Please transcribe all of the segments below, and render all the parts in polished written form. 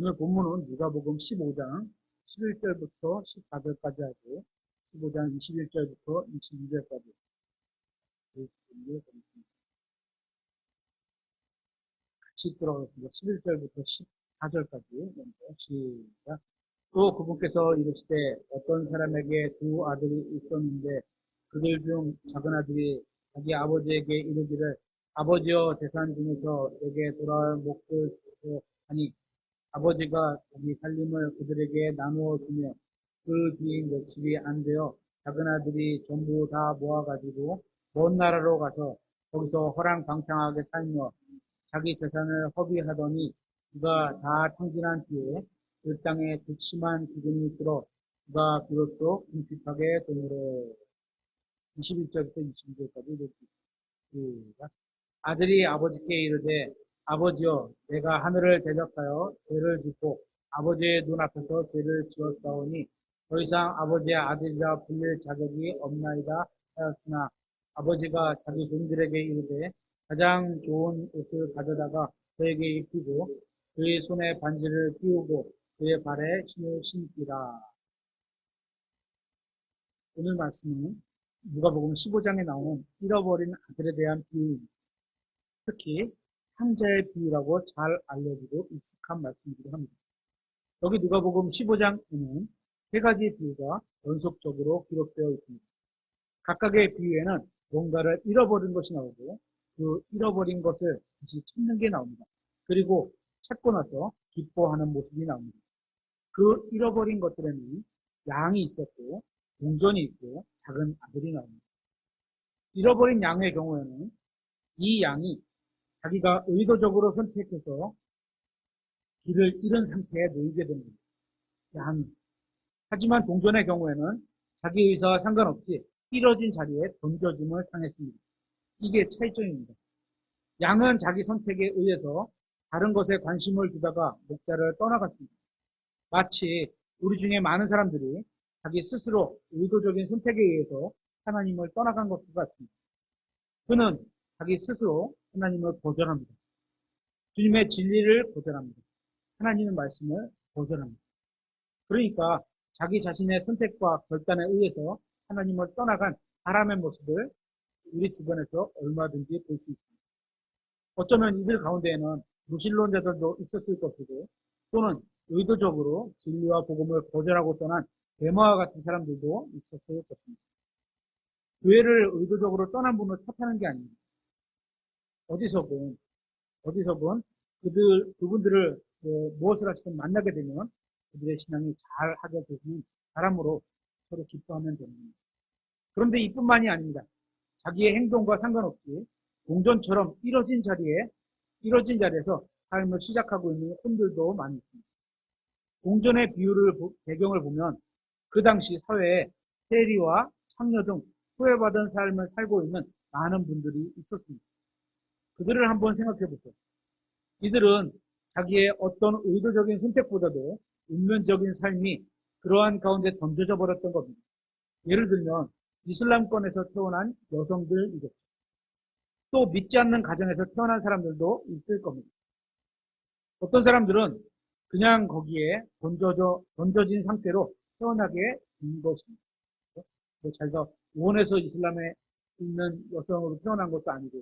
오늘 본문은 누가복음 15장 11절부터 14절까지 하고 15장 21절부터 22절까지 같이 들어가겠습니다. 11절부터 14절까지 먼저 시작. 또 그분께서 이르시되 어떤 사람에게 두 아들이 있었는데 그들 중 작은 아들이 자기 아버지에게 이르기를 아버지여 재산 중에서 내게 돌아올 몫을 주소 하니 아버지가 자기 살림을 그들에게 나누어 주며 그 뒤 며칠이 안 되어 작은 아들이 전부 다 모아가지고 먼 나라로 가서 거기서 허랑방탕하게 살며 자기 재산을 허비하더니 그가 다 탕진한 뒤에 그 땅에 극심한 기근이 들어 그가 비로소 궁핍하게 되므로 21절부터 22절까지 읽습니다. 아들이 아버지께 이르되 아버지여 내가 하늘을 대적하여 죄를 짓고 아버지의 눈앞에서 죄를 지었사오니 더 이상 아버지의 아들이라 불릴 자격이 없나이다 하였으나 아버지가 자기 종들에게 이르되 가장 좋은 옷을 가져다가 그에게 입히고 그의 손에 반지를 끼우고 그의 발에 신을 신기라. 오늘 말씀은 누가복음 15장에 나오는 잃어버린 아들에 대한 비유입니다. 특히 탕자의 비유라고 잘 알려지고 익숙한 말씀이기도 합니다. 여기 누가복음 15장에는 세 가지 비유가 연속적으로 기록되어 있습니다. 각각의 비유에는 뭔가를 잃어버린 것이 나오고 그 잃어버린 것을 다시 찾는 게 나옵니다. 그리고 찾고 나서 기뻐하는 모습이 나옵니다. 그 잃어버린 것들에는 양이 있었고 동전이 있고 작은 아들이 나옵니다. 잃어버린 양의 경우에는 이 양이 자기가 의도적으로 선택해서 길을 잃은 상태에 놓이게 됩니다. 양이. 하지만 동전의 경우에는 자기 의사와 상관없이 잃어진 자리에 던져짐을 당했습니다. 이게 차이점입니다. 양은 자기 선택에 의해서 다른 것에 관심을 두다가 목자를 떠나갔습니다. 마치 우리 중에 많은 사람들이 자기 스스로 의도적인 선택에 의해서 하나님을 떠나간 것과 같습니다. 그는 자기 스스로 하나님을 거절합니다. 주님의 진리를 거절합니다. 하나님의 말씀을 거절합니다. 그러니까 자기 자신의 선택과 결단에 의해서 하나님을 떠나간 사람의 모습을 우리 주변에서 얼마든지 볼 수 있습니다. 어쩌면 이들 가운데에는 무신론자들도 있었을 것이고 또는 의도적으로 진리와 복음을 거절하고 떠난 데마와 같은 사람들도 있었을 것입니다. 교회를 의도적으로 떠난 분을 탓하는 게 아닙니다. 어디서건 그분들을 무엇을 하시든 만나게 되면 그들의 신앙이 잘 하게 되는 사람으로 서로 기뻐하면 됩니다. 그런데 이뿐만이 아닙니다. 자기의 행동과 상관없이 동전처럼 이뤄진 자리에서 삶을 시작하고 있는 혼들도 많이 있습니다. 동전의 배경을 보면 그 당시 사회에 세리와 창녀 등 소외받은 삶을 살고 있는 많은 분들이 있었습니다. 그들을 한번 생각해 보세요. 이들은 자기의 어떤 의도적인 선택보다도 운명적인 삶이 그러한 가운데 던져져 버렸던 겁니다. 예를 들면 이슬람권에서 태어난 여성들이겠죠. 또 믿지 않는 가정에서 태어난 사람들도 있을 겁니다. 어떤 사람들은 그냥 거기에 던져진 상태로 태어나게 된 것입니다. 자기가 원해서 이슬람에 있는 여성으로 태어난 것도 아니고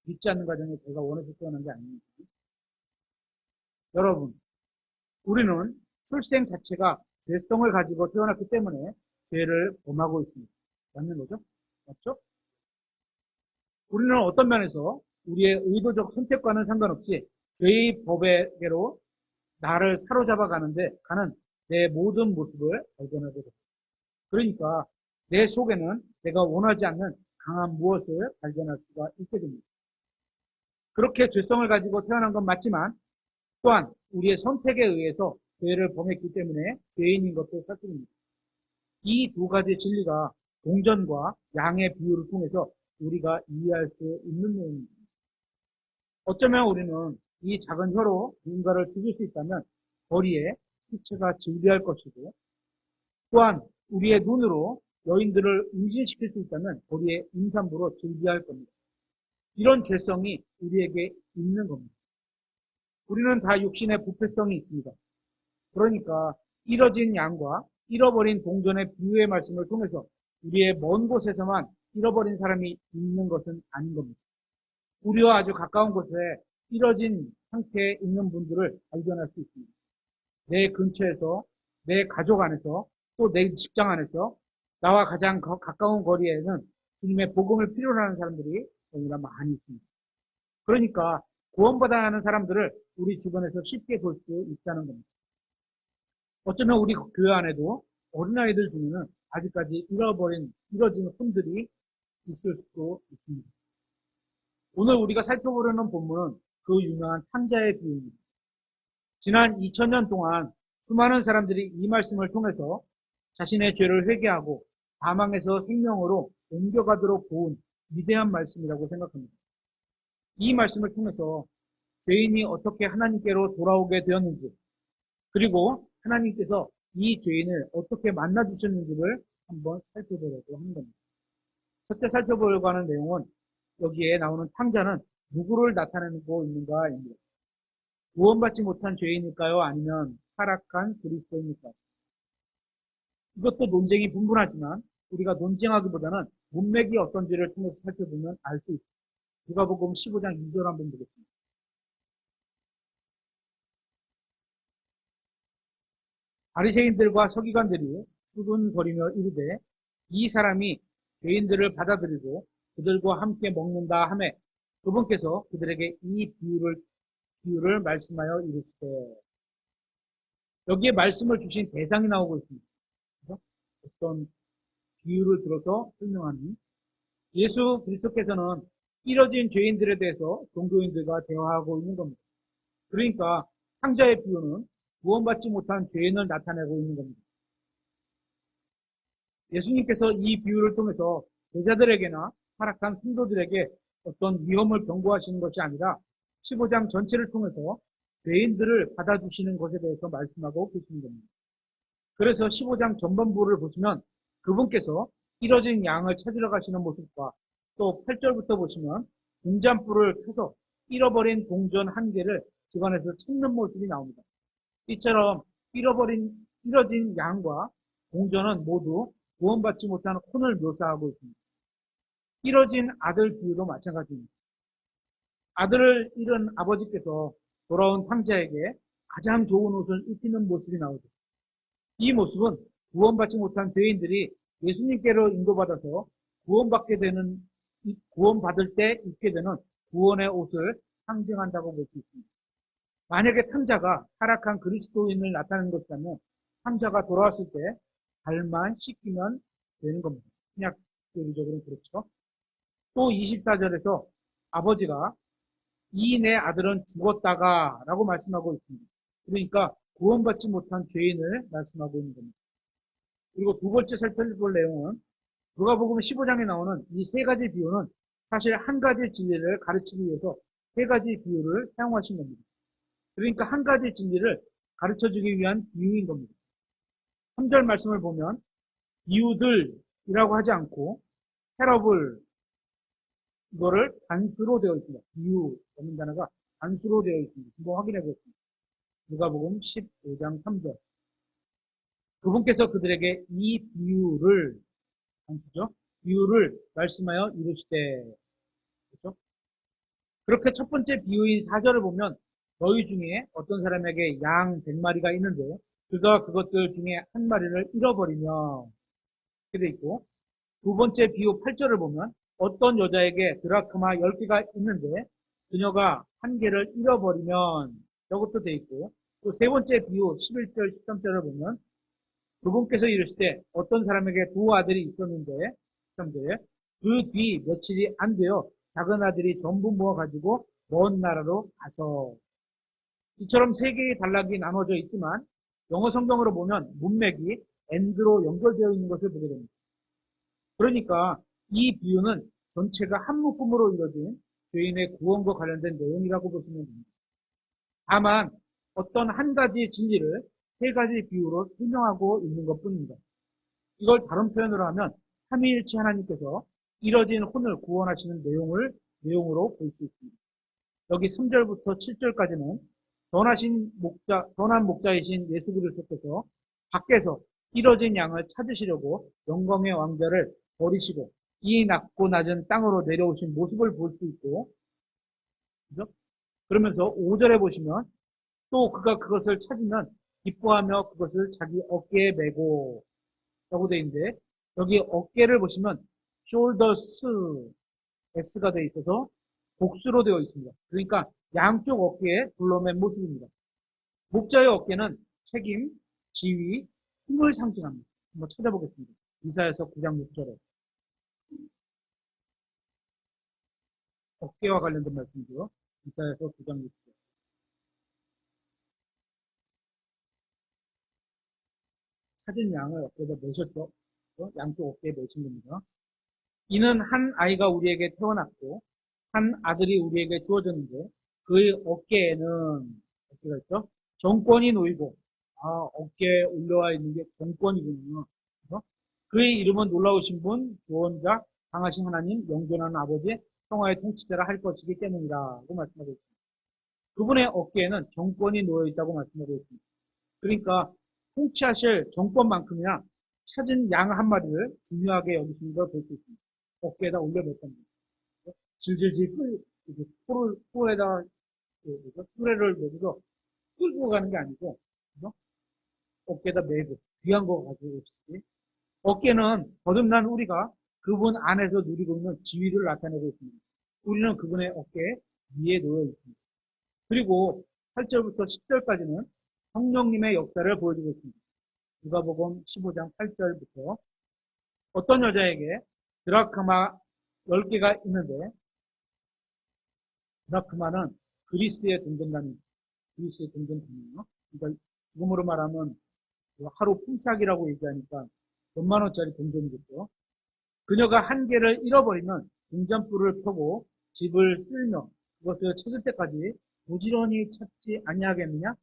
믿지 않는 가정에 자기가 원해서 태어난 게 아닙니다. 여러분, 우리는 출생 자체가 죄성을 가지고 태어났기 때문에 죄를 범하고 있습니다. 맞는 거죠? 맞죠? 우리는 어떤 면에서 우리의 의도적 선택과는 상관없이 죄의 법에게로 나를 사로잡아 가는 내 모든 모습을 발견하게 됩니다. 그러니까 내 속에는 내가 원하지 않는 강한 무엇을 발견할 수가 있게 됩니다. 그렇게 죄성을 가지고 태어난 건 맞지만 또한 우리의 선택에 의해서 죄를 범했기 때문에 죄인인 것도 사실입니다. 이 두 가지 진리가 동전과 양의 비유를 통해서 우리가 이해할 수 있는 내용입니다. 어쩌면 우리는 이 작은 혀로 누군가를 죽일 수 있다면 거리에 시체가 즐비할 것이고 또한 우리의 눈으로 여인들을 임신시킬 수 있다면 거리에 임산부로 즐비할 겁니다. 이런 죄성이 우리에게 있는 겁니다. 우리는 다 육신의 부패성이 있습니다. 그러니까 잃어진 양과 잃어버린 동전의 비유의 말씀을 통해서 우리의 먼 곳에서만 잃어버린 사람이 있는 것은 아닌 겁니다. 우리와 아주 가까운 곳에 잃어진 상태에 있는 분들을 발견할 수 있습니다. 내 근처에서, 내 가족 안에서, 또 내 직장 안에서 나와 가장 가까운 거리에는 주님의 복음을 필요로 하는 사람들이 너무나 많이 있습니다. 그러니까 구원받아야 하는 사람들을 우리 주변에서 쉽게 볼 수 있다는 겁니다. 어쩌면 우리 교회 안에도 어린아이들 중에는 아직까지 잃어진 혼들이 있을 수도 있습니다. 오늘 우리가 살펴보려는 본문은 그 유명한 탕자의 비유입니다. 지난 2000년 동안 수많은 사람들이 이 말씀을 통해서 자신의 죄를 회개하고 사망에서 생명으로 옮겨가도록 도운 위대한 말씀이라고 생각합니다. 이 말씀을 통해서 죄인이 어떻게 하나님께로 돌아오게 되었는지, 그리고 하나님께서 이 죄인을 어떻게 만나주셨는지를 한번 살펴보려고 하는 겁니다. 첫째 살펴보려고 하는 내용은 여기에 나오는 탕자는 누구를 나타내고 있는가입니다. 구원받지 못한 죄인일까요? 아니면 타락한 그리스도입니까? 이것도 논쟁이 분분하지만 우리가 논쟁하기보다는 문맥이 어떤지를 통해서 살펴보면 알 수 있습니다. 누가복음 15장 2절 한번 보겠습니다. 바리새인들과 서기관들이 수군거리며 이르되 이 사람이 죄인들을 받아들이고 그들과 함께 먹는다 하매 그분께서 그들에게 이 비유를 말씀하여 이르시되, 여기에 말씀을 주신 대상이 나오고 있습니다. 그래서 어떤 비유를 들어서 설명하는, 예수 그리스도께서는 잃어진 죄인들에 대해서 종교인들과 대화하고 있는 겁니다. 그러니까 탕자의 비유는 구원받지 못한 죄인을 나타내고 있는 겁니다. 예수님께서 이 비유를 통해서 제자들에게나 타락한 성도들에게 어떤 위험을 경고하시는 것이 아니라 15장 전체를 통해서 죄인들을 받아주시는 것에 대해서 말씀하고 계시는 겁니다. 그래서 15장 전반부를 보시면 그분께서 잃어진 양을 찾으러 가시는 모습과 또 8절부터 보시면 등잔불을 켜서 잃어버린 동전 한 개를 집안에서 찾는 모습이 나옵니다. 이처럼 잃어진 양과 동전은 모두 구원받지 못한 혼을 묘사하고 있습니다. 잃어진 아들 비유도 마찬가지입니다. 아들을 잃은 아버지께서 돌아온 탕자에게 가장 좋은 옷을 입히는 모습이 나오죠. 이 모습은 구원받지 못한 죄인들이 예수님께로 인도받아서 구원받을 때 입게 되는 구원의 옷을 상징한다고 볼 수 있습니다. 만약에 탕자가 타락한 그리스도인을 나타내는 것이라면 탕자가 돌아왔을 때 발만 씻기면 되는 겁니다. 그냥 교리적으로 그렇죠. 또 24절에서 아버지가 이 내 아들은 죽었다가 라고 말씀하고 있습니다. 그러니까 구원받지 못한 죄인을 말씀하고 있는 겁니다. 그리고 두 번째 살펴볼 내용은 누가복음 15장에 나오는 이 세 가지 비유는 사실 한 가지 진리를 가르치기 위해서 세 가지 비유를 사용하신 겁니다. 그러니까 한 가지 진리를 가르쳐주기 위한 비유인 겁니다. 3절 말씀을 보면 비유들이라고 하지 않고 패러블, 이거를 단수로 되어 있습니다. 비유라는 단어가 단수로 되어 있습니다. 한번 확인해 보겠습니다. 누가복음 15장 3절. 그분께서 그들에게 이 비유를, 단수죠. 비유를 말씀하여 이르시되. 그렇죠? 그렇게 첫 번째 비유인 4절을 보면 너희 중에 어떤 사람에게 양 100마리가 있는데 그가 그것들 중에 한 마리를 잃어버리며, 이렇게 돼 있고, 두 번째 비유 8절을 보면 어떤 여자에게 드라크마 10개가 있는데 그녀가 한 개를 잃어버리면, 저것도 돼 있고, 또 세 번째 비유 11절 13절을 보면 그분께서 이르시되 어떤 사람에게 두 아들이 있었는데 13절에 그 뒤 며칠이 안 되어 작은 아들이 전부 모아가지고 먼 나라로 가서, 이처럼 세 개의 단락이 나눠져 있지만 영어 성경으로 보면 문맥이 and로 연결되어 있는 것을 보게 됩니다. 그러니까 이 비유는 전체가 한 묶음으로 이루어진 죄인의 구원과 관련된 내용이라고 보시면 됩니다. 다만 어떤 한 가지 진리를 세 가지 비유로 설명하고 있는 것뿐입니다. 이걸 다른 표현으로 하면 삼위일체 하나님께서 잃어진 혼을 구원하시는 내용으로 볼 수 있습니다. 여기 3절부터 7절까지는 선한 목자이신 예수 그리스도께서 밖에서 잃어진 양을 찾으시려고 영광의 왕좌를 버리시고 이 낮고 낮은 땅으로 내려오신 모습을 볼 수 있고, 그죠? 그러면서 5절에 보시면 또 그가 그것을 찾으면 기뻐하며 그것을 자기 어깨에 메고 라고 되어 있는데, 여기 어깨를 보시면 shoulders, S가 되어 있어서 복수로 되어 있습니다. 그러니까 양쪽 어깨에 둘러맨 모습입니다. 목자의 어깨는 책임, 지위, 힘을 상징합니다. 한번 찾아보겠습니다. 이사야서 9장 6절에 어깨와 관련된 말씀이죠. 이사야서 9장 6절. 찾은 양을 어깨에다 메셨죠. 양쪽 어깨에 메신 겁니다. 이는 한 아이가 우리에게 태어났고 한 아들이 우리에게 주어졌는데 그의 어깨에는 어깨가 있죠. 정권이 놓이고, 어깨에 올려와 있는 게 정권이군요. 그래서 그의 이름은 놀라우신 분, 구원자, 강하신 하나님, 영존하는 아버지, 평화의 통치자라 할 것이기 때문이라고 말씀하고 있습니다. 그분의 어깨에는 정권이 놓여 있다고 말씀하고 있습니다. 그러니까 통치하실 정권만큼이나 찾은 양 한 마리를 중요하게 여기시는 걸 볼 수 있습니다. 어깨에다 올려놓습니다. 질질질 코에다 수레를 메고서 끌고 가는 게 아니고, 그죠? 어깨에다 메고 귀한 거 가지고 오시지. 어깨는 거듭난 우리가 그분 안에서 누리고 있는 지위를 나타내고 있습니다. 우리는 그분의 어깨 위에 놓여 있습니다. 그리고 8절부터 10절까지는 성령님의 역사를 보여주고 있습니다. 누가복음 15장 8절부터 어떤 여자에게 드라크마 10개가 있는데, 드라크마는 그리스의 동전단위, 그리스의 동전단위요. 그러니까 지금으로 말하면 하루 품삯이라고 얘기하니까 몇만 원짜리 동전이겠죠. 그녀가 한 개를 잃어버리면 등잔불을 펴고 집을 쓸며 그것을 찾을 때까지 부지런히 찾지 아니하겠느냐?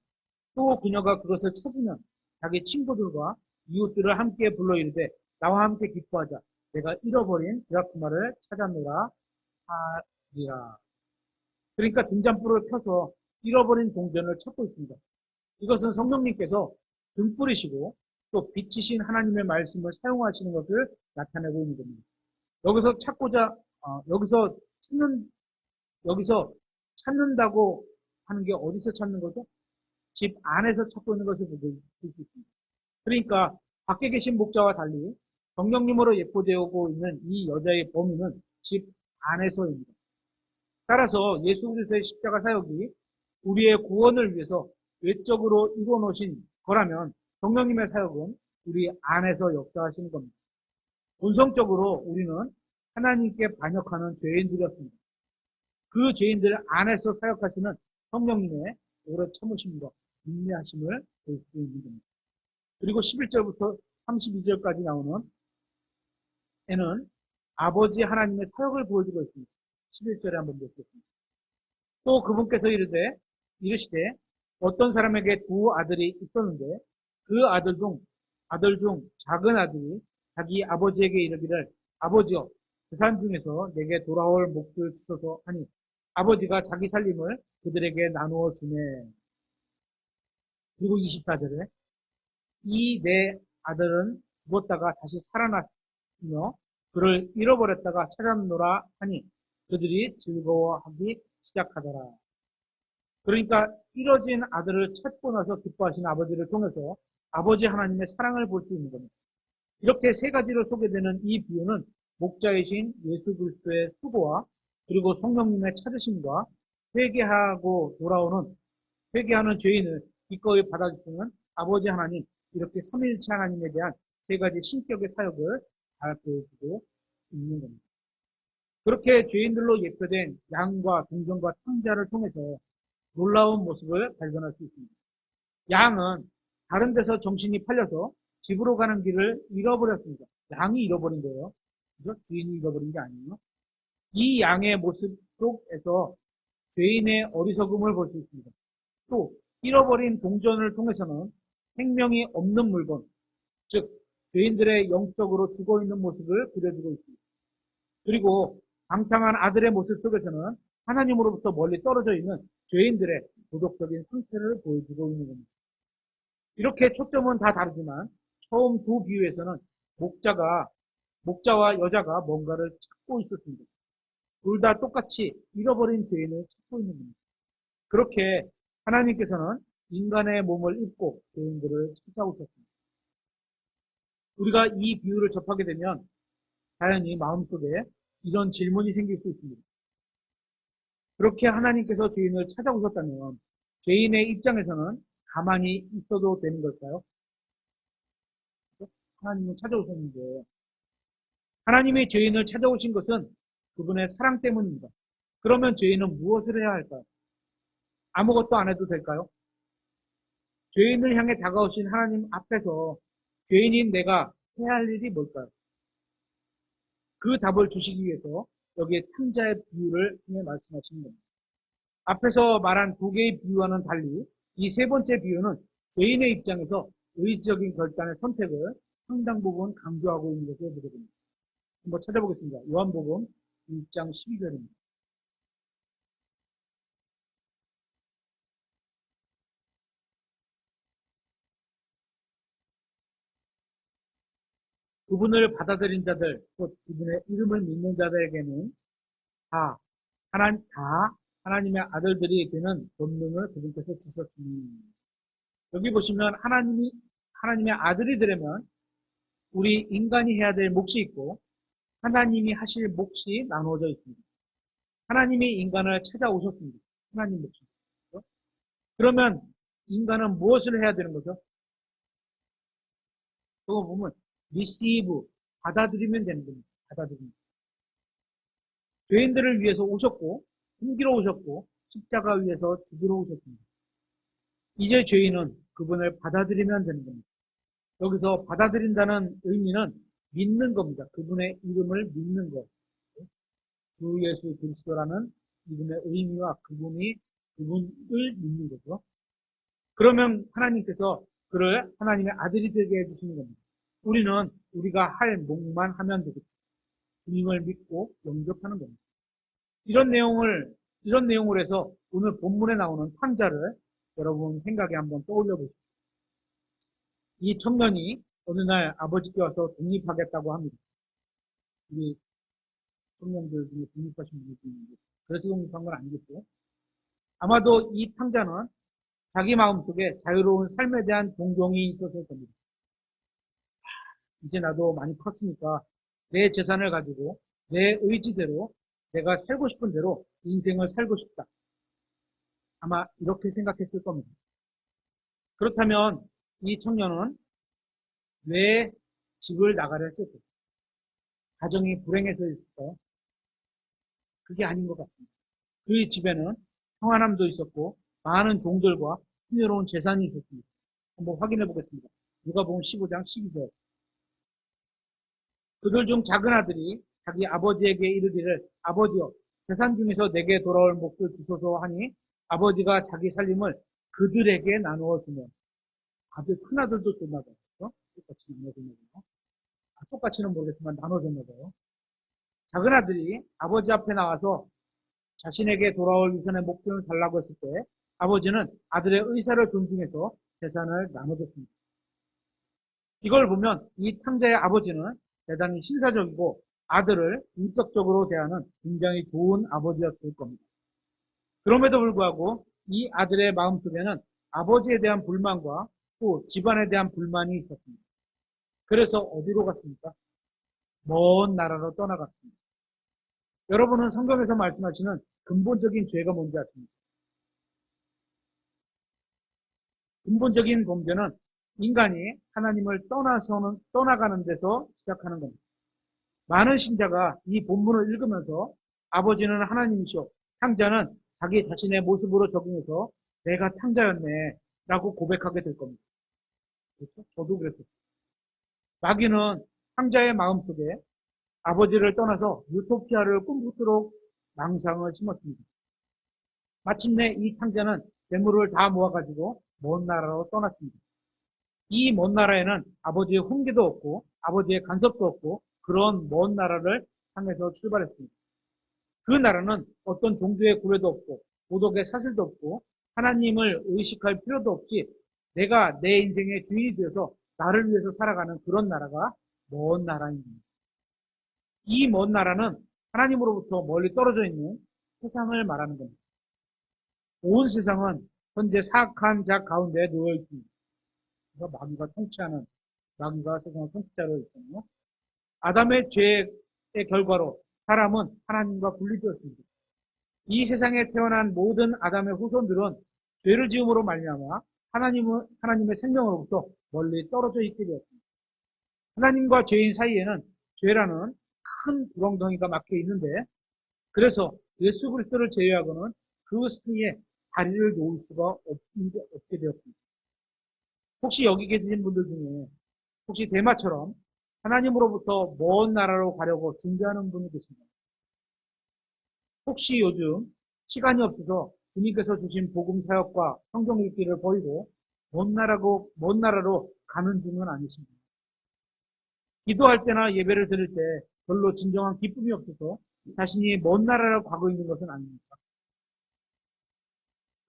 또 그녀가 그것을 찾으면 자기 친구들과 이웃들을 함께 불러 이르되 나와 함께 기뻐하자. 내가 잃어버린 드라크마를 찾았노라 하리라. 그러니까 등잔불을 펴서 잃어버린 동전을 찾고 있습니다. 이것은 성령님께서 등 뿌리시고 또 빛이신 하나님의 말씀을 사용하시는 것을 나타내고 있는 겁니다. 여기서 여기서 찾는다고 하는 게 어디서 찾는 거죠? 집 안에서 찾고 있는 것을 볼 수 있습니다. 그러니까 밖에 계신 목자와 달리 성령님으로 예포되고 있는 이 여자의 범위는 집 안에서입니다. 따라서 예수 그리스도의 십자가 사역이 우리의 구원을 위해서 외적으로 이루어 놓으신 거라면 성령님의 사역은 우리 안에서 역사하시는 겁니다. 본성적으로 우리는 하나님께 반역하는 죄인들이었습니다. 그 죄인들 안에서 사역하시는 성령님의 오래 참으심과 인내하심을 볼 수 있는 겁니다. 그리고 11절부터 32절까지 나오는 에는 아버지 하나님의 사역을 보여주고 있습니다. 11절에 한번 보겠습니다. 또 그분께서 이르시되 어떤 사람에게 두 아들이 있었는데 그 아들 중 작은 아들이 자기 아버지에게 이르기를 아버지여 그 산 중에서 내게 돌아올 몫을 주소서 하니 아버지가 자기 살림을 그들에게 나누어 주네. 그리고 24절에 이 내 아들은 죽었다가 다시 살아났으며 그를 잃어버렸다가 찾았노라 하니 그들이 즐거워하기 시작하더라. 그러니까 잃어진 아들을 찾고 나서 기뻐하시는 아버지를 통해서 아버지 하나님의 사랑을 볼 수 있는 겁니다. 이렇게 세 가지로 소개되는 이 비유는 목자이신 예수 그리스도의 수고와 그리고 성령님의 찾으심과 회개하는 죄인을 기꺼이 받아주시는 아버지 하나님, 이렇게 삼위일체 하나님에 대한 세 가지 신격의 사역을 잘 보여주고 있는 겁니다. 그렇게 죄인들로 예표된 양과 동전과 탕자를 통해서 놀라운 모습을 발견할 수 있습니다. 양은 다른 데서 정신이 팔려서 집으로 가는 길을 잃어버렸습니다. 양이 잃어버린 거예요. 그죠? 주인이 잃어버린 게 아니에요. 이 양의 모습 속에서 죄인의 어리석음을 볼 수 있습니다. 또 잃어버린 동전을 통해서는 생명이 없는 물건, 즉 죄인들의 영적으로 죽어있는 모습을 그려주고 있습니다. 그리고 방탕한 아들의 모습 속에서는 하나님으로부터 멀리 떨어져 있는 죄인들의 도덕적인 상태를 보여주고 있는 겁니다. 이렇게 초점은 다 다르지만 처음 두 비유에서는 목자와 여자가 뭔가를 찾고 있었습니다. 둘 다 똑같이 잃어버린 죄인을 찾고 있는 겁니다. 그렇게 하나님께서는 인간의 몸을 입고 죄인들을 찾아오셨습니다. 우리가 이 비유를 접하게 되면 자연히 마음속에 이런 질문이 생길 수 있습니다. 그렇게 하나님께서 죄인을 찾아오셨다면 죄인의 입장에서는 가만히 있어도 되는 걸까요? 하나님은 찾아오셨는데 하나님의 죄인을 찾아오신 것은 그분의 사랑 때문입니다. 그러면 죄인은 무엇을 해야 할까요? 아무것도 안 해도 될까요? 죄인을 향해 다가오신 하나님 앞에서 죄인인 내가 해야 할 일이 뭘까요? 그 답을 주시기 위해서 여기에 탕자의 비유를 통해 말씀하시는 겁니다. 앞에서 말한 두 개의 비유와는 달리 이 세 번째 비유는 죄인의 입장에서 의지적인 결단의 선택을 상당 부분 강조하고 있는 것을 보게 됩니다. 한번 찾아보겠습니다. 요한복음 1장 12절입니다. 그분을 받아들인 자들, 곧 그분의 이름을 믿는 자들에게는 다 하나님의 아들들이 되는 권능을 그분께서 주셨으니. 여기 보시면 하나님의 아들이 되려면 우리 인간이 해야 될 몫이 있고 하나님이 하실 몫이 나누어져 있습니다. 하나님이 인간을 찾아오셨습니다. 하나님 몫이. 그러면 인간은 무엇을 해야 되는 거죠? 그거 보면 receive, 받아들이면 되는 겁니다. 받아들이면. 죄인들을 위해서 오셨고 숨기러 오셨고 십자가 위에서 죽이러 오셨습니다. 이제 죄인은 그분을 받아들이면 되는 겁니다. 여기서 받아들인다는 의미는 믿는 겁니다. 그분의 이름을 믿는 것. 주 예수 그리스도라는 이름의 의미와 그분을 믿는 거죠. 그러면 하나님께서 그를 하나님의 아들이 되게 해주시는 겁니다. 우리는 우리가 할 몫만 하면 되겠죠. 주님을 믿고 영접하는 겁니다. 이런 내용을 해서 오늘 본문에 나오는 탕자를 여러분 생각에 한번 떠올려 보십시오. 이 청년이 어느 날 아버지께 와서 독립하겠다고 합니다. 우리 청년들 중에 독립하신 분이 있는데 그래서 독립한 건 아니겠죠. 아마도 이 탕자는 자기 마음속에 자유로운 삶에 대한 동경이 있었을 겁니다. 이제 나도 많이 컸으니까 내 재산을 가지고 내 의지대로 내가 살고 싶은 대로 인생을 살고 싶다. 아마 이렇게 생각했을 겁니다. 그렇다면 이 청년은 왜 집을 나가려 했을까요? 가정이 불행해서 있을까요? 그게 아닌 것 같습니다. 그 집에는 평안함도 있었고 많은 종들과 풍요로운 재산이 있었습니다. 한번 확인해 보겠습니다. 누가복음 15장 12절. 그들 중 작은 아들이 자기 아버지에게 이르기를 아버지여 재산 중에서 내게 돌아올 몫을 주소서 하니 아버지가 자기 살림을 그들에게 나누어 주면 아들 큰아들도 줬나 봐요. 똑같이 나눠줬나 봐요. 똑같이는 모르겠지만 나눠줬나 봐요. 작은 아들이 아버지 앞에 나와서 자신에게 돌아올 유산의 몫을 달라고 했을 때 아버지는 아들의 의사를 존중해서 재산을 나눠줬습니다. 이걸 보면 이 탕자의 아버지는 대단히 신사적이고 아들을 인격적으로 대하는 굉장히 좋은 아버지였을 겁니다. 그럼에도 불구하고 이 아들의 마음속에는 아버지에 대한 불만과 또 집안에 대한 불만이 있었습니다. 그래서 어디로 갔습니까? 먼 나라로 떠나갔습니다. 여러분은 성경에서 말씀하시는 근본적인 죄가 뭔지 아십니까? 근본적인 범죄는 인간이 하나님을 떠나가는 데서 시작하는 겁니다. 많은 신자가 이 본문을 읽으면서 아버지는 하나님이시오, 탕자는 자기 자신의 모습으로 적용해서 내가 탕자였네 라고 고백하게 될 겁니다. 그렇죠? 저도 그랬어요. 마귀는 탕자의 마음속에 아버지를 떠나서 유토피아를 꿈꾸도록 망상을 심었습니다. 마침내 이 탕자는 재물을 다 모아가지고 먼 나라로 떠났습니다. 이 먼 나라에는 아버지의 훈계도 없고 아버지의 간섭도 없고 그런 먼 나라를 향해서 출발했습니다. 그 나라는 어떤 종교의 구례도 없고 도덕의 사슬도 없고 하나님을 의식할 필요도 없이 내가 내 인생의 주인이 되어서 나를 위해서 살아가는 그런 나라가 먼 나라입니다. 이 먼 나라는 하나님으로부터 멀리 떨어져 있는 세상을 말하는 겁니다. 온 세상은 현재 사악한 자 가운데 놓여 있습니다. 마귀가 통치하는, 마귀가 세상을 통치자로 있잖아요. 아담의 죄의 결과로 사람은 하나님과 분리되었습니다. 이 세상에 태어난 모든 아담의 후손들은 죄를 지음으로 말미암아 하나님의 생명으로부터 멀리 떨어져 있게 되었습니다. 하나님과 죄인 사이에는 죄라는 큰 구렁텅이가 막혀 있는데, 그래서 예수 그리스도를 제외하고는 그 사이에 다리를 놓을 수가 없게 되었습니다. 혹시 여기 계신 분들 중에 혹시 대마처럼 하나님으로부터 먼 나라로 가려고 준비하는 분이 계신가요? 혹시 요즘 시간이 없어서 주님께서 주신 복음 사역과 성경 읽기를 버리고 먼 나라로 가는 중은 아니십니까? 기도할 때나 예배를 드릴 때 별로 진정한 기쁨이 없어서 자신이 먼 나라로 가고 있는 것은 아닙니까?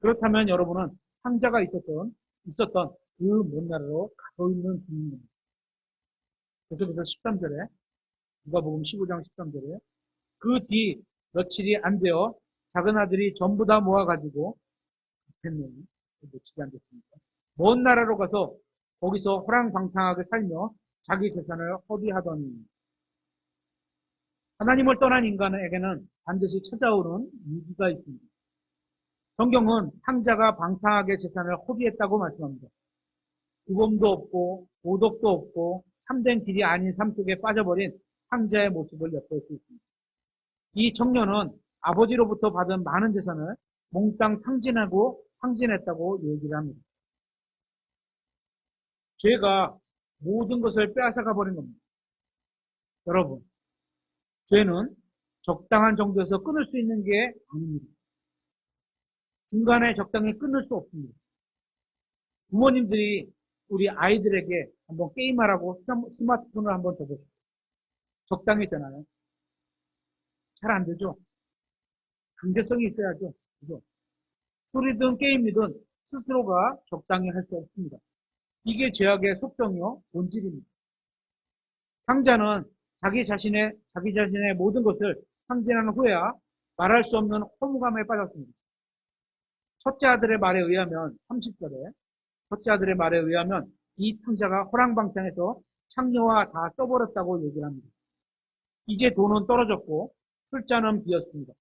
그렇다면 여러분은 상자가 있었던 그 먼 나라로 가고 있는 중입니다. 그래서 13절에 누가복음 15장 13절에 그 뒤 며칠이 안 되어 작은 아들이 전부 다 모아가지고 며칠이 안 됐습니까? 먼 나라로 가서 거기서 호랑방탕하게 살며 자기 재산을 허비하더니. 하나님을 떠난 인간에게는 반드시 찾아오는 위기가 있습니다. 성경은 탕자가 방탕하게 재산을 허비했다고 말씀합니다. 구범도 없고 도덕도 없고 참된 길이 아닌 삶 속에 빠져버린 탕자의 모습을 엿볼 수 있습니다. 이 청년은 아버지로부터 받은 많은 재산을 몽땅 탕진했다고 얘기를 합니다. 죄가 모든 것을 빼앗아가 버린 겁니다. 여러분, 죄는 적당한 정도에서 끊을 수 있는 게 아닙니다. 중간에 적당히 끊을 수 없습니다. 부모님들이 우리 아이들에게 한번 게임하라고 스마트폰을 한번 줘보십시오. 적당히 되나요? 잘 안 되죠? 강제성이 있어야죠. 그죠? 소리든 게임이든 스스로가 적당히 할 수 없습니다. 이게 죄악의 속성이요, 본질입니다. 탕자는 자기 자신의 모든 것을 탕진한 후에야 말할 수 없는 허무감에 빠졌습니다. 첫째 아들의 말에 의하면 30절에 첫째 아들의 말에 의하면 이 탕자가 호랑방탕에서 창녀와 다 써버렸다고 얘기를 합니다. 이제 돈은 떨어졌고 술잔은 비었습니다.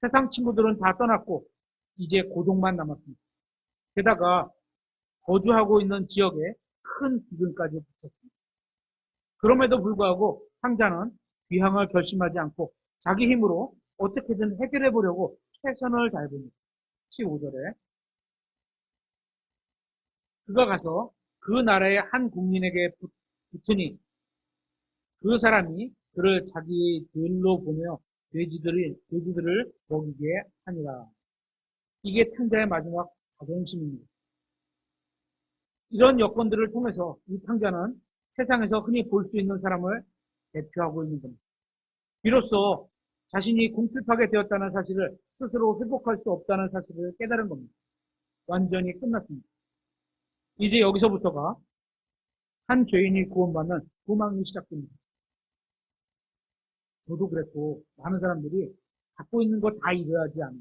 세상 친구들은 다 떠났고 이제 고독만 남았습니다. 게다가 거주하고 있는 지역에 큰 기근까지 붙였습니다. 그럼에도 불구하고 탕자는 귀향을 결심하지 않고 자기 힘으로 어떻게든 해결해 보려고 최선을 다해봅니다. 15절에 그가 가서 그 나라의 한 국민에게 붙으니 그 사람이 그를 자기 들로 보내어 돼지들을 먹이게 하니라. 이게 탕자의 마지막 자존심입니다. 이런 여건들을 통해서 이 탕자는 세상에서 흔히 볼 수 있는 사람을 대표하고 있는 겁니다. 비로소 자신이 궁핍하게 되었다는 사실을 스스로 회복할 수 없다는 사실을 깨달은 겁니다. 완전히 끝났습니다. 이제 여기서부터가 한 죄인이 구원받는 소망이 시작됩니다. 저도 그랬고 많은 사람들이 갖고 있는 거 다 잃어야지 않아요.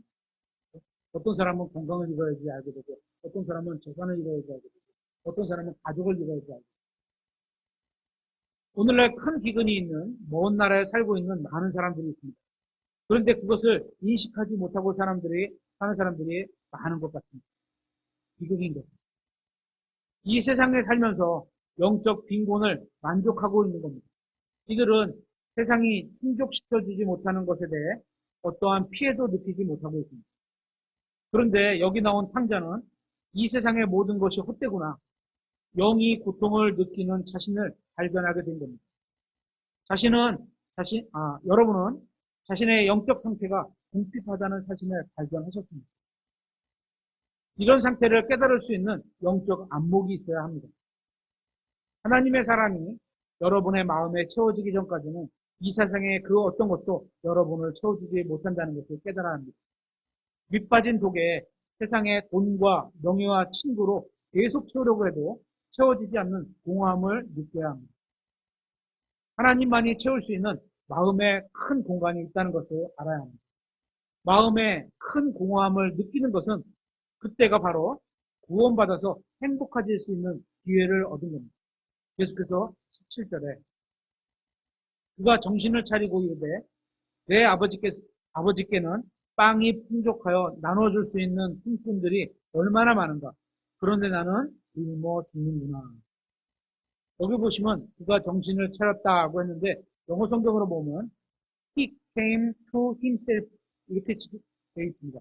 어떤 사람은 건강을 잃어야지 알게 되고 어떤 사람은 재산을 잃어야지 알게 되고 어떤 사람은 가족을 잃어야지 알게 되고 오늘날 큰 기근이 있는 먼 나라에 살고 있는 많은 사람들이 있습니다. 그런데 그것을 인식하지 못하고 사는 사람들이 많은 것 같습니다. 비극인 것. 이 세상에 살면서 영적 빈곤을 만족하고 있는 겁니다. 이들은 세상이 충족시켜주지 못하는 것에 대해 어떠한 피해도 느끼지 못하고 있습니다. 그런데 여기 나온 탕자는 이 세상의 모든 것이 헛되구나. 영이 고통을 느끼는 자신을 발견하게 된 겁니다. 여러분은 자신의 영적 상태가 궁핍하다는 사실을 발견하셨습니다. 이런 상태를 깨달을 수 있는 영적 안목이 있어야 합니다. 하나님의 사랑이 여러분의 마음에 채워지기 전까지는 이 세상의 그 어떤 것도 여러분을 채워주지 못한다는 것을 깨달아야 합니다. 밑빠진 독에 세상에 돈과 명예와 친구로 계속 채우려고 해도 채워지지 않는 공허함을 느껴야 합니다. 하나님만이 채울 수 있는 마음에 큰 공간이 있다는 것을 알아야 합니다. 마음에 큰 공허함을 느끼는 것은 그때가 바로 구원받아서 행복해질 수 있는 기회를 얻은 겁니다. 계속해서 17절에 그가 정신을 차리고 이르되 내 아버지께는 빵이 풍족하여 나눠줄 수 있는 품꾼들이 얼마나 많은가. 그런데 나는 굶어 죽는구나. 여기 보시면 그가 정신을 차렸다고 했는데 영어 성경으로 보면 He came to himself 이렇게 되어 있습니다.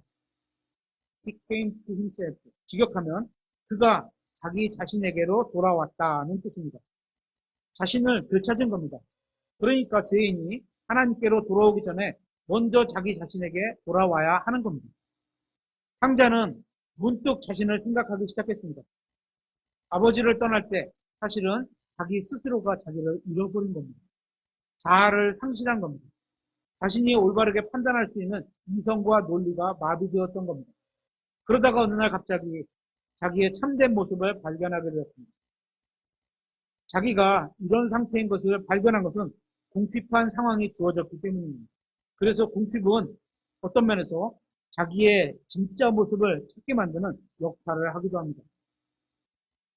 He came to himself. 직역하면 그가 자기 자신에게로 돌아왔다는 뜻입니다. 자신을 되찾은 겁니다. 그러니까 죄인이 하나님께로 돌아오기 전에 먼저 자기 자신에게 돌아와야 하는 겁니다. 상자는 문득 자신을 생각하기 시작했습니다. 아버지를 떠날 때 사실은 자기 스스로가 자기를 잃어버린 겁니다. 자아를 상실한 겁니다. 자신이 올바르게 판단할 수 있는 이성과 논리가 마비되었던 겁니다. 그러다가 어느 날 갑자기 자기의 참된 모습을 발견하게 되었습니다. 자기가 이런 상태인 것을 발견한 것은 궁핍한 상황이 주어졌기 때문입니다. 그래서 궁핍은 어떤 면에서 자기의 진짜 모습을 찾게 만드는 역할을 하기도 합니다.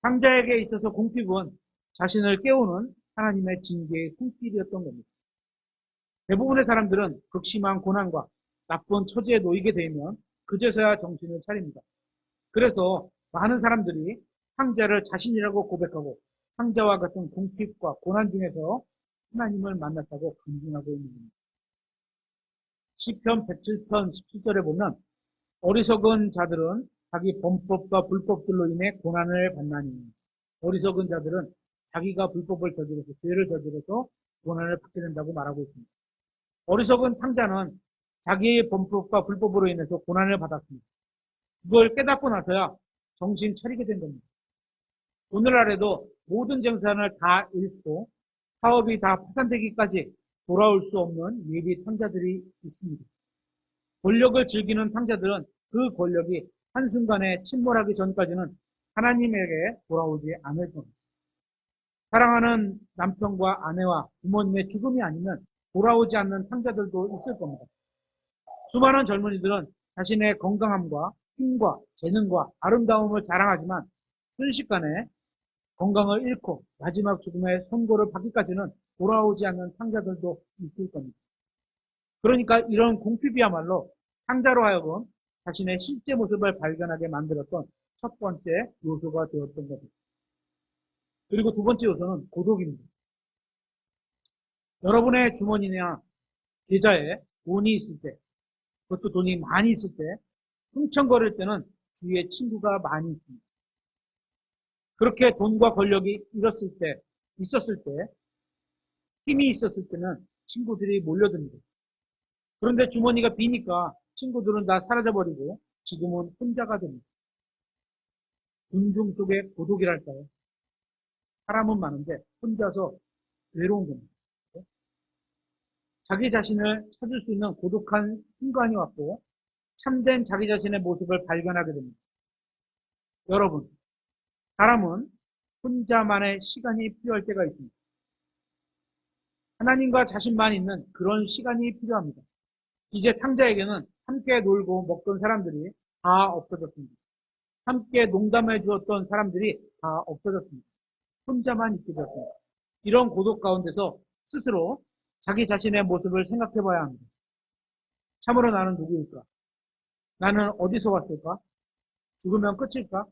상자에게 있어서 궁핍은 자신을 깨우는 하나님의 징계의 손길이었던 겁니다. 대부분의 사람들은 극심한 고난과 나쁜 처지에 놓이게 되면 그제서야 정신을 차립니다. 그래서 많은 사람들이 상자를 자신이라고 고백하고 상자와 같은 궁핍과 고난 중에서 하나님을 만났다고 간증하고 있는 겁니다. 시편 107편 17절에 보면 어리석은 자들은 자기 범법과 불법들로 인해 고난을 받나니 어리석은 자들은 자기가 불법을 저질러서 죄를 저질러서 고난을 받게 된다고 말하고 있습니다. 어리석은 탕자는 자기의 범법과 불법으로 인해서 고난을 받았습니다. 그걸 깨닫고 나서야 정신 차리게 된 겁니다. 오늘날에도 모든 재산을 다 잃고 사업이 다 파산되기까지 돌아올 수 없는 예비 탕자들이 있습니다. 권력을 즐기는 탕자들은 그 권력이 한순간에 침몰하기 전까지는 하나님에게 돌아오지 않을 겁니다. 사랑하는 남편과 아내와 부모님의 죽음이 아니면 돌아오지 않는 탕자들도 있을 겁니다. 수많은 젊은이들은 자신의 건강함과 힘과 재능과 아름다움을 자랑하지만 순식간에 건강을 잃고 마지막 죽음의 선고를 받기까지는 돌아오지 않는 탕자들도 있을 겁니다. 그러니까 이런 궁핍이야말로 탕자로 하여금 자신의 실제 모습을 발견하게 만들었던 첫 번째 요소가 되었던 겁니다. 그리고 두 번째 요소는 고독입니다. 여러분의 주머니나 계좌에 돈이 있을 때, 그것도 돈이 많이 있을 때, 흥청거릴 때는 주위에 친구가 많이 있습니다. 그렇게 돈과 권력이 있었을 때, 힘이 있었을 때는 친구들이 몰려듭니다. 그런데 주머니가 비니까 친구들은 다 사라져버리고 지금은 혼자가 됩니다. 군중 속의 고독이랄까요? 사람은 많은데 혼자서 외로운 겁니다. 자기 자신을 찾을 수 있는 고독한 순간이 왔고 참된 자기 자신의 모습을 발견하게 됩니다. 여러분, 사람은 혼자만의 시간이 필요할 때가 있습니다. 하나님과 자신만 있는 그런 시간이 필요합니다. 이제 탕자에게는 함께 놀고 먹던 사람들이 다 없어졌습니다. 함께 농담해 주었던 사람들이 다 없어졌습니다. 혼자만 있게 되었습니다. 이런 고독 가운데서 스스로 자기 자신의 모습을 생각해 봐야 합니다. 참으로 나는 누구일까? 나는 어디서 왔을까? 죽으면 끝일까?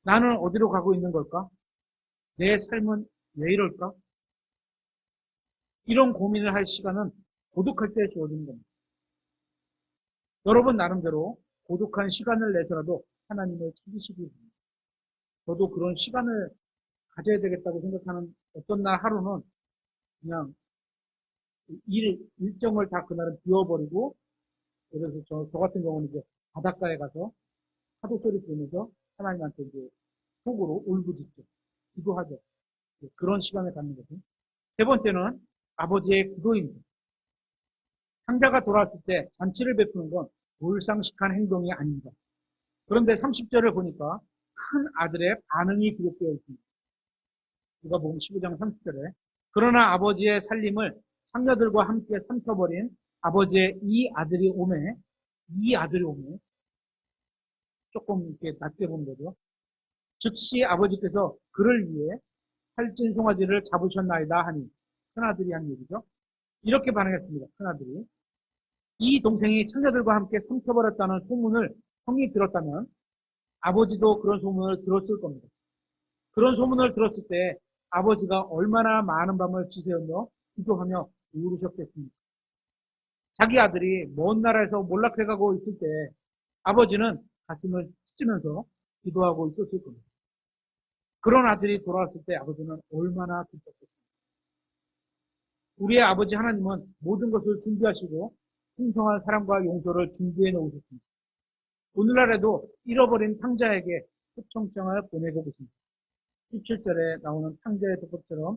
나는 어디로 가고 있는 걸까? 내 삶은 왜 이럴까? 이런 고민을 할 시간은 고독할 때 주어지는 겁니다. 여러분 나름대로 고독한 시간을 내서라도 하나님을 찾으시기 바랍니다. 저도 그런 시간을 가져야 되겠다고 생각하는 어떤 날 하루는 그냥 일정을 다 그날은 비워버리고, 예를 들어서 저 같은 경우는 이제 바닷가에 가서 파도 소리 들으면서 하나님한테 이제 속으로 울부짖죠. 기도하죠. 그런 시간을 갖는 거죠. 세 번째는 아버지의 기도입니다. 상자가 돌아왔을 때 잔치를 베푸는 건 몰상식한 행동이 아닙니다. 그런데 30절을 보니까 큰 아들의 반응이 기록되어 있습니다. 누가복음 15장 30절에 그러나 아버지의 살림을 창녀들과 함께 삼켜버린 아버지의 이 아들이 오매 조금 이렇게 낮게 본 거죠. 즉시 아버지께서 그를 위해 살찐 송아지를 잡으셨나이다 하니 큰아들이 한 얘기죠. 이렇게 반응했습니다. 큰아들이 이 동생이 창녀들과 함께 삼켜버렸다는 소문을 형이 들었다면 아버지도 그런 소문을 들었을 겁니다. 그런 소문을 들었을 때 아버지가 얼마나 많은 밤을 지새우며 기도하며 울으셨겠습니까? 자기 아들이 먼 나라에서 몰락해가고 있을 때 아버지는 가슴을 찢으면서 기도하고 있었을 겁니다. 그런 아들이 돌아왔을 때 아버지는 얼마나 기뻤겠습니까? 우리의 아버지 하나님은 모든 것을 준비하시고 풍성한 사랑과 용서를 준비해 놓으셨습니다. 오늘날에도 잃어버린 탕자에게 초청장을 보내고 계십니다. 17절에 나오는 탕자의 도법처럼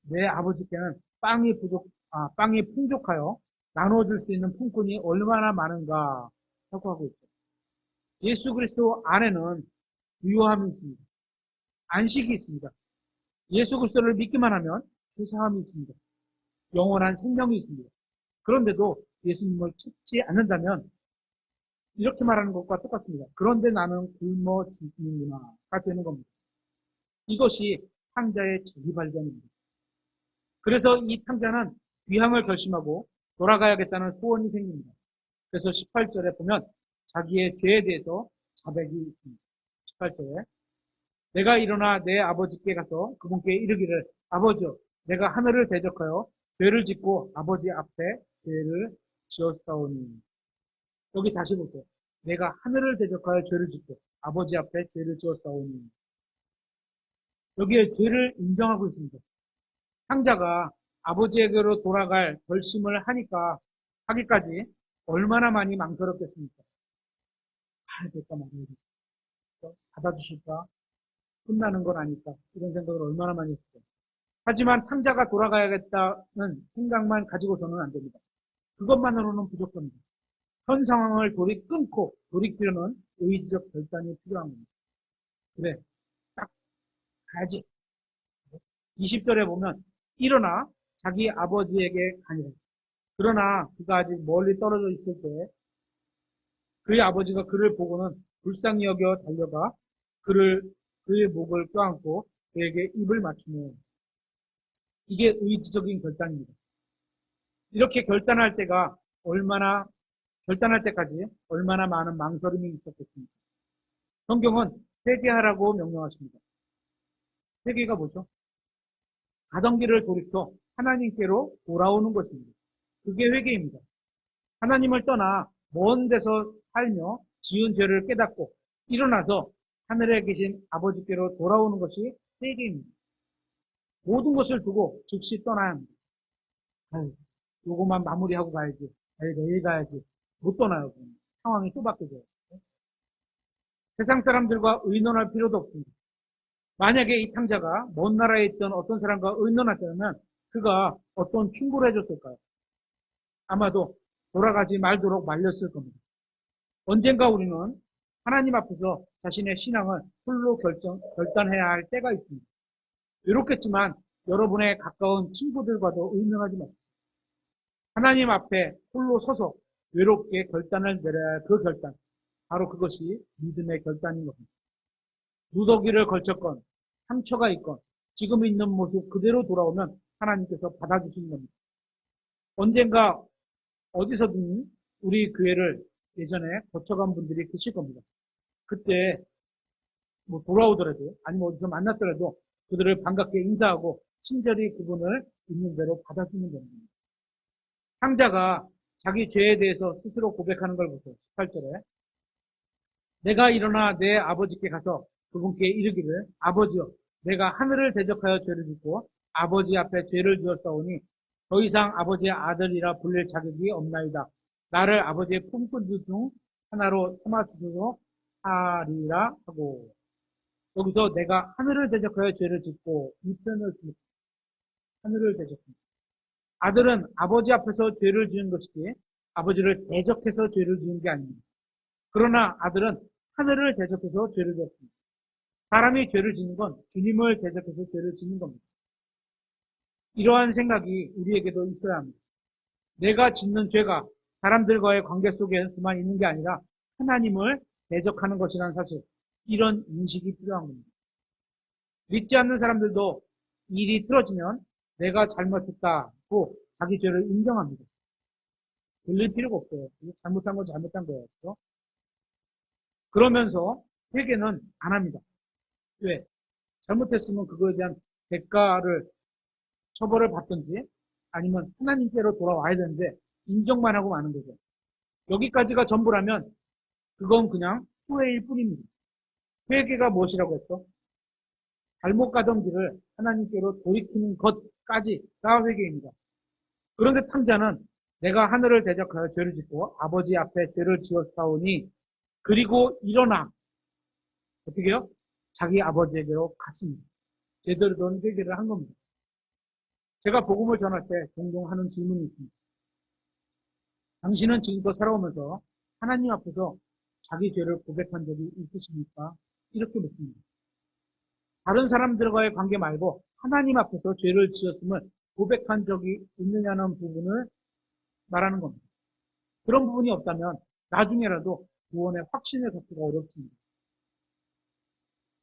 내 아버지께는 빵이 풍족하여 나눠줄 수 있는 품꾼이 얼마나 많은가 하고 하고 있죠. 예수 그리스도 안에는 유효함이 있습니다. 안식이 있습니다. 예수 그리스도를 믿기만 하면 죄사함이 있습니다. 영원한 생명이 있습니다. 그런데도 예수님을 찾지 않는다면 이렇게 말하는 것과 똑같습니다. 그런데 나는 굶어 죽는구나가 되는 겁니다. 이것이 탕자의 자기 발견입니다. 그래서 이 탕자는 귀향을 결심하고 돌아가야겠다는 소원이 생깁니다. 그래서 18절에 보면 자기의 죄에 대해서 자백이 있습니다. 18절에 내가 일어나 내 아버지께 가서 그분께 이르기를 아버지여 내가 하늘을 대적하여 죄를 짓고 아버지 앞에 죄를 지었사오니 여기 다시 보세요. 내가 하늘을 대적하여 죄를 짓고 아버지 앞에 죄를 지었사오니 여기에 죄를 인정하고 있습니다. 탕자가 아버지에게로 돌아갈 결심을 하기까지 얼마나 많이 망설였겠습니까? 될까 말이야. 받아주실까? 끝나는 건 아닐까? 이런 생각을 얼마나 많이 했을까? 하지만 탕자가 돌아가야겠다는 생각만 가지고서는 안 됩니다. 그것만으로는 부족합니다. 현 상황을 끊고 돌이키려는 의지적 결단이 필요한 겁니다. 그래, 딱 가야지. 20절에 보면 일어나 자기 아버지에게 가니라. 그러나 그가 아직 멀리 떨어져 있을 때 그의 아버지가 그를 보고는 불쌍히 여겨 달려가 그의 목을 껴안고 그에게 입을 맞추며 이게 의지적인 결단입니다. 이렇게 결단할 때까지 얼마나 많은 망설임이 있었겠습니까? 성경은 회개하라고 명령하십니다. 회개가 뭐죠? 가던 길을 돌이켜 하나님께로 돌아오는 것입니다. 그게 회개입니다. 하나님을 떠나 먼 데서 살며 지은 죄를 깨닫고 일어나서 하늘에 계신 아버지께로 돌아오는 것이 회개입니다. 모든 것을 두고 즉시 떠나야 합니다. 요거만 마무리하고 가야지. 내일 가야지. 못 떠나요. 상황이 또 바뀌어져요. 세상 사람들과 의논할 필요도 없습니다. 만약에 이 탕자가 먼 나라에 있던 어떤 사람과 의논했다면 그가 어떤 충고를 해줬을까요? 아마도 돌아가지 말도록 말렸을 겁니다. 언젠가 우리는 하나님 앞에서 자신의 신앙을 홀로 결단해야 할 때가 있습니다. 외롭겠지만 여러분의 가까운 친구들과도 의논하지 마십시오. 하나님 앞에 홀로 서서 외롭게 결단을 내려야 할 그 결단, 바로 그것이 믿음의 결단인 겁니다. 누더기를 걸쳤건 상처가 있건 지금 있는 모습 그대로 돌아오면 하나님께서 받아주시는 겁니다. 언젠가 어디서든 우리 교회를 예전에 거쳐간 분들이 계실 겁니다. 그때 돌아오더라도 아니면 어디서 만났더라도 그들을 반갑게 인사하고 친절히 그분을 있는 대로 받아주는 겁니다. 탕자가 자기 죄에 대해서 스스로 고백하는 걸 보세요. 18절에 내가 일어나 내 아버지께 가서 그분께 이르기를 아버지여 내가 하늘을 대적하여 죄를 짓고 아버지 앞에 죄를 지었사오니 더 이상 아버지의 아들이라 불릴 자격이 없나이다. 나를 아버지의 품꾼 중 하나로 삼아주소서 하리라 하고 여기서 내가 하늘을 대적하여 죄를 짓고 이 표현을 씁니다. 하늘을 대적합니다. 아들은 아버지 앞에서 죄를 지은 것이지 아버지를 대적해서 죄를 지은 게 아닙니다. 그러나 아들은 하늘을 대적해서 죄를 지었습니다. 사람이 죄를 짓는 건 주님을 대적해서 죄를 짓는 겁니다. 이러한 생각이 우리에게도 있어야 합니다. 내가 짓는 죄가 사람들과의 관계 속에서만 있는 게 아니라 하나님을 대적하는 것이라는 사실, 이런 인식이 필요한 겁니다. 믿지 않는 사람들도 일이 틀어지면 내가 잘못했다고 자기 죄를 인정합니다. 돌릴 필요가 없어요. 잘못한 건 잘못한 거예요. 그렇죠? 그러면서 회개는 안 합니다. 왜? 잘못했으면 그거에 대한 대가를, 처벌을 받든지 아니면 하나님께로 돌아와야 되는데 인정만 하고 마는 거죠. 여기까지가 전부라면 그건 그냥 후회일 뿐입니다. 회개가 무엇이라고 했어? 잘못 가던 길을 하나님께로 돌이키는 것까지가 회개입니다. 그런데 탕자는 내가 하늘을 대적하여 죄를 짓고 아버지 앞에 죄를 지었사오니 그리고 일어나 어떻게 해요? 자기 아버지에게로 갔습니다. 제대로 된 회개를 한 겁니다. 제가 복음을 전할 때 종종 하는 질문이 있습니다. 당신은 지금껏 살아오면서 하나님 앞에서 자기 죄를 고백한 적이 있으십니까? 이렇게 묻습니다. 다른 사람들과의 관계 말고 하나님 앞에서 죄를 지었음을 고백한 적이 있느냐는 부분을 말하는 겁니다. 그런 부분이 없다면 나중에라도 구원의 확신을 갖기가 어렵습니다.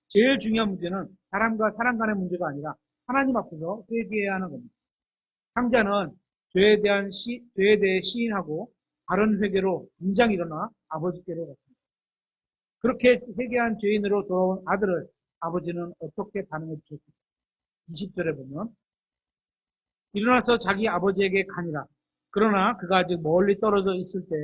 제일 중요한 문제는 사람과 사람 간의 문제가 아니라 하나님 앞에서 회개해야 하는 겁니다. 탕자는 죄에 대해 시인하고 바른 회개로 당장 일어나 아버지께로 갔습니다. 그렇게 회개한 죄인으로 돌아온 아들을 아버지는 어떻게 반응해 주셨습니까? 20절에 보면 일어나서 자기 아버지에게 가니라. 그러나 그가 아직 멀리 떨어져 있을 때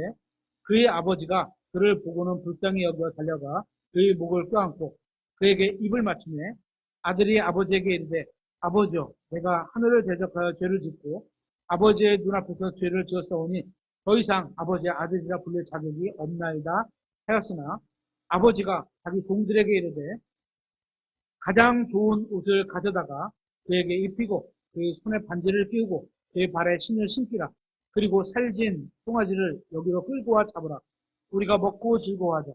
그의 아버지가 그를 보고는 불쌍히 여겨 달려가 그의 목을 껴안고 그에게 입을 맞추매 아들이 아버지에게 이르되 아버지여 내가 하늘을 대적하여 죄를 짓고 아버지의 눈앞에서 죄를 지었사오니 더 이상 아버지의 아들이라 불릴 자격이 없나이다 하였으나 아버지가 자기 종들에게 이르되 가장 좋은 옷을 가져다가 그에게 입히고 그의 손에 반지를 끼우고 그의 발에 신을 신기라. 그리고 살진 송아지를 여기로 끌고 와 잡으라. 우리가 먹고 즐거워하자.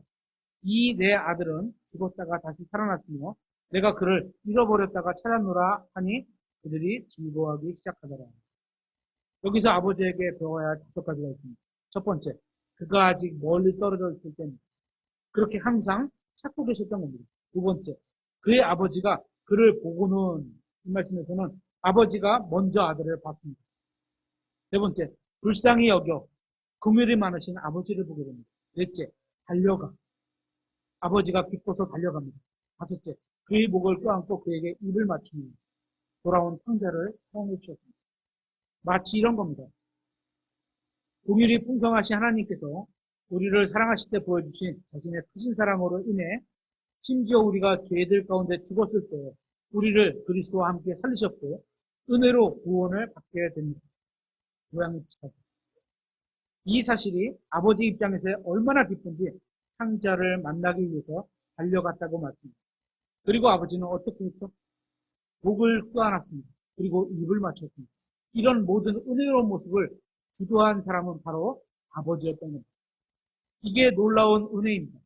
이 내 아들은 죽었다가 다시 살아났으며 내가 그를 잃어버렸다가 찾았노라 하니 그들이 즐거워하기 시작하더라. 여기서 아버지에게 배워야 할 5가지가 있습니다. 첫 번째, 그가 아직 멀리 떨어져 있을 때는 그렇게 항상 찾고 계셨던 겁니다. 두 번째, 그의 아버지가 그를 보고는 이 말씀에서는 아버지가 먼저 아들을 봤습니다. 세 번째, 불쌍히 여겨 긍휼이 많으신 아버지를 보게 됩니다. 넷째, 달려가. 아버지가 기뻐서 달려갑니다. 다섯째, 그의 목을 껴안고 그에게 입을 맞추며 돌아온 탕자를 사용해 주셨습니다. 마치 이런 겁니다. 긍휼이 풍성하신 하나님께서 우리를 사랑하실 때 보여주신 자신의 크신 사랑으로 인해 심지어 우리가 죄들 가운데 죽었을 때 우리를 그리스도와 함께 살리셨고 은혜로 구원을 받게 됩니다. 모양이 비슷하죠. 이 사실이 아버지 입장에서 얼마나 기쁜지 탕자를 만나기 위해서 달려갔다고 말씀합니다. 그리고 아버지는 어떻게 했죠? 목을 껴안았습니다. 그리고 입을 맞췄습니다. 이런 모든 은혜로운 모습을 주도한 사람은 바로 아버지였던 겁니다. 이게 놀라운 은혜입니다.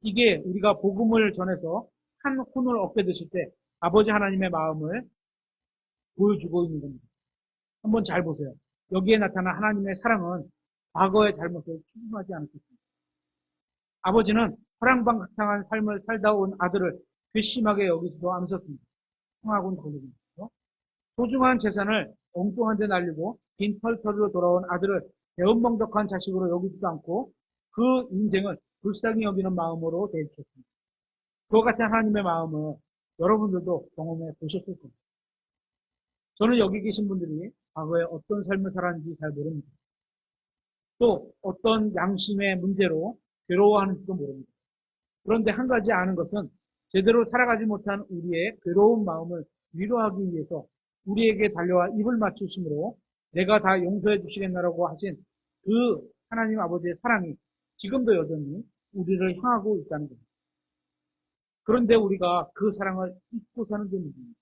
이게 우리가 복음을 전해서 한 혼을 얻게 되실 때 아버지 하나님의 마음을 보여주고 있는 겁니다. 한번 잘 보세요. 여기에 나타난 하나님의 사랑은 과거의 잘못을 추궁하지 않았습니다. 아버지는 허랑방탕한 삶을 살다 온 아들을 괘씸하게 여기지도 않으셨습니다. 형하고는 거룩입니다. 소중한 재산을 엉뚱한 데 날리고 빈 털터리로 돌아온 아들을 배은망덕한 자식으로 여기지도 않고 그 인생을 불쌍히 여기는 마음으로 대해주셨습니다. 그와 같은 하나님의 마음을 여러분들도 경험해 보셨을 겁니다. 저는 여기 계신 분들이 과거에 어떤 삶을 살았는지 잘 모릅니다. 또 어떤 양심의 문제로 괴로워하는지도 모릅니다. 그런데 한 가지 아는 것은 제대로 살아가지 못한 우리의 괴로운 마음을 위로하기 위해서 우리에게 달려와 입을 맞추심으로 내가 다 용서해 주시겠나라고 하신 그 하나님 아버지의 사랑이 지금도 여전히 우리를 향하고 있다는 겁니다. 그런데 우리가 그 사랑을 잊고 사는 게 문제입니다.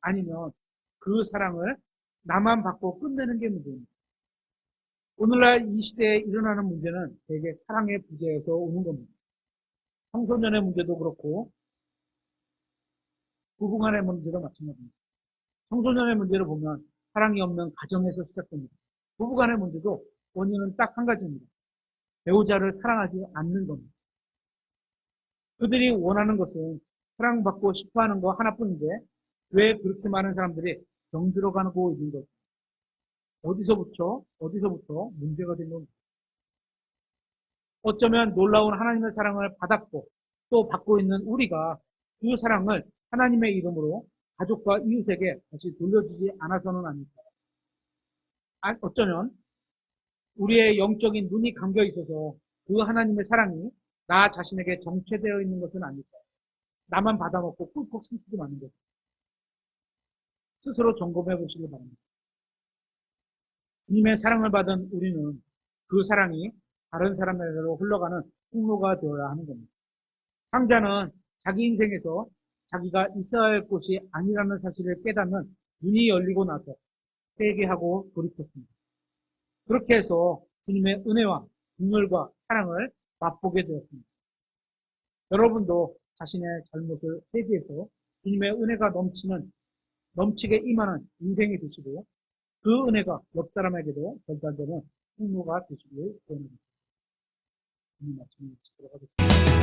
아니면 그 사랑을 나만 받고 끝내는 게 문제입니다. 오늘날 이 시대에 일어나는 문제는 대개 사랑의 부재에서 오는 겁니다. 청소년의 문제도 그렇고 부부간의 문제도 마찬가지입니다. 청소년의 문제를 보면 사랑이 없는 가정에서 시작됩니다. 부부간의 문제도 원인은 딱 한 가지입니다. 배우자를 사랑하지 않는 겁니다. 그들이 원하는 것은 사랑받고 싶어하는 거 하나뿐인데 왜 그렇게 많은 사람들이 병들어가고 있는 것? 어디서부터 문제가 된 겁니다. 어쩌면 놀라운 하나님의 사랑을 받았고 또 받고 있는 우리가 그 사랑을 하나님의 이름으로 가족과 이웃에게 다시 돌려주지 않아서는 아닐까요? 어쩌면 우리의 영적인 눈이 감겨 있어서 그 하나님의 사랑이 나 자신에게 정체되어 있는 것은 아닐까요? 나만 받아먹고 꿀꺽 삼키지 않는 것. 스스로 점검해 보시기 바랍니다. 주님의 사랑을 받은 우리는 그 사랑이 다른 사람에게로 흘러가는 통로가 되어야 하는 겁니다. 황자는 자기 인생에서 자기가 있어야 할 곳이 아니라는 사실을 깨닫는 눈이 열리고 나서 회개하고 돌이켰습니다. 그렇게 해서 주님의 은혜와 긍휼과 사랑을 맛보게 되었습니다. 여러분도 자신의 잘못을 회개해서 주님의 은혜가 넘치게 임하는 인생이 되시고 그 은혜가 옆 사람에게도 전달되는 통로가 되시길 바랍니다. 주님 말씀을 들어가겠습니다.